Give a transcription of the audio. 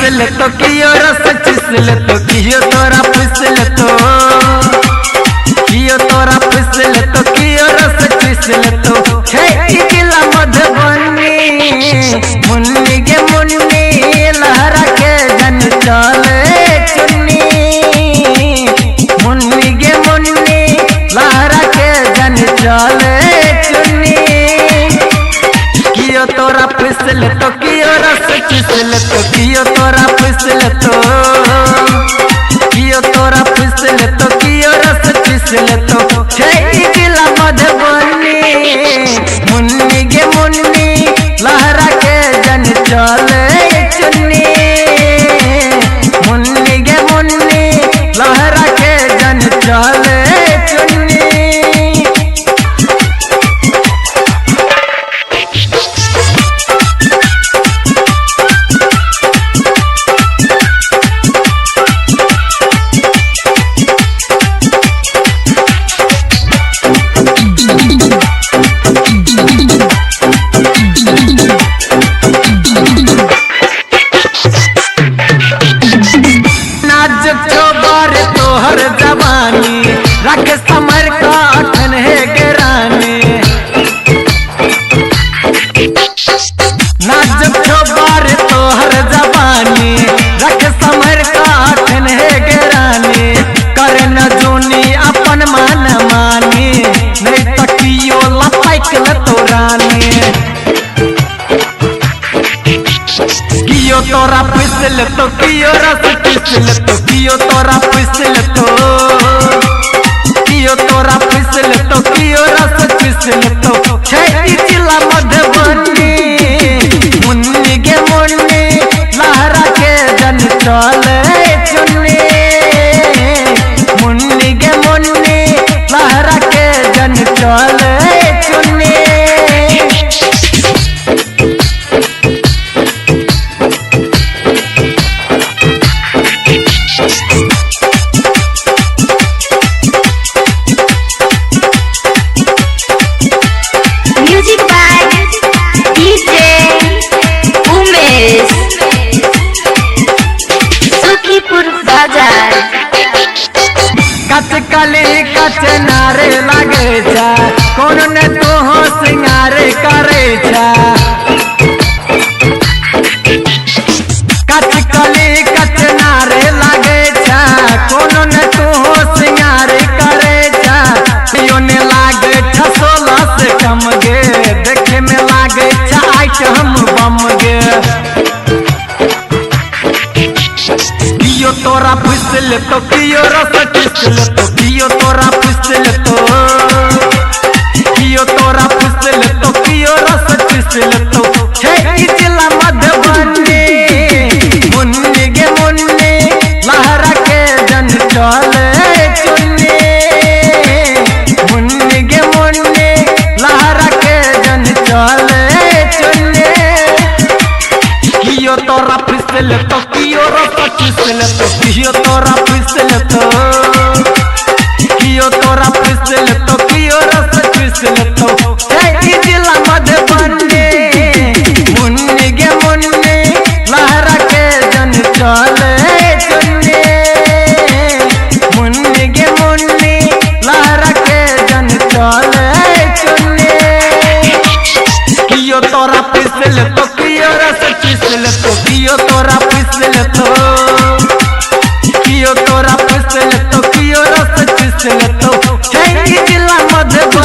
फिसल तो कियो रस फिसल तो कियो तोरा फिसल तो कियो तोरा फिसल तो कियो रस फिसल तो छे जिला मधुबनी मुन्नी गे मुन्नी लहरा के जन चले चुन्नी मुन्नी गे मुन्नी लहरा के जन चले चुन्नी कियो तोरा फिसल तो कियो रस फिसल तो कियो तोरा फिसल तो कियो तोरा फिसल तो कियो रस फिसल तो छे जिला मधुबनी मुन्नी गे मुन्नी लहरा के जन चले चुन्नी मुन्नी गे मुन्नी लहरा के जन चले चुन्नी। तोहर जवानी रख समर का अठन है गिरानी नाजुक छोबार तोहर जवानी रख समर का अठन है गिरानी कर न जूनी अपन मान मानी नहीं तकियो लपाइक तोरानी कियो तोरा फिसल तो कियो रस फिसल तो कियो तोरा फिसल तो कियो तोरा फिसल तो कियो रस फिसल तो छे जिला मधुबनी मुन्नी गे मुन्नी लहरा के जन चले चुन्नी मुन्नी गे मुन्नी लहरा के जन चले चुन्नी। कली कच नारे लगे जा कौन ने तो हो सिंगारे करे जा कच कली कच नारे लगे जा कौन ने तो हो सिंगारे करे जा पियो ने लागे 16 से कम गे देखे में लागे आइटम बम गे कियो तोरा फिसल तो कियो रस फिसल तो कियो तोरा फिसल तो कियो तोरा फिसल तो कियो रस फिसल तो छे जिला मधुबनी मुन्नी गे मुन्नी लहरा के जन चले चुन्नी मुन्नी गे मुन्नी लहरा के जन चले चुन्नी कियो तोरा फिसल तो कियो रस फिसल तो कियो तोरा फिसल तो कियो तोरा फिसल तो कियो रस फिसल तो छे जिला मधुबनी मुन्नी गे मुन्नी लहरा के जन चले चुन्नी मुन्नी गे मुन्नी लहरा के जन चले चुन्नी कियो तोरा फिसल तो कियो रस फिसल तो कियो तोरा फिसल तो कियो तोरा फिसल तो कियो रस फिसल तो छे जिला मधुबनी।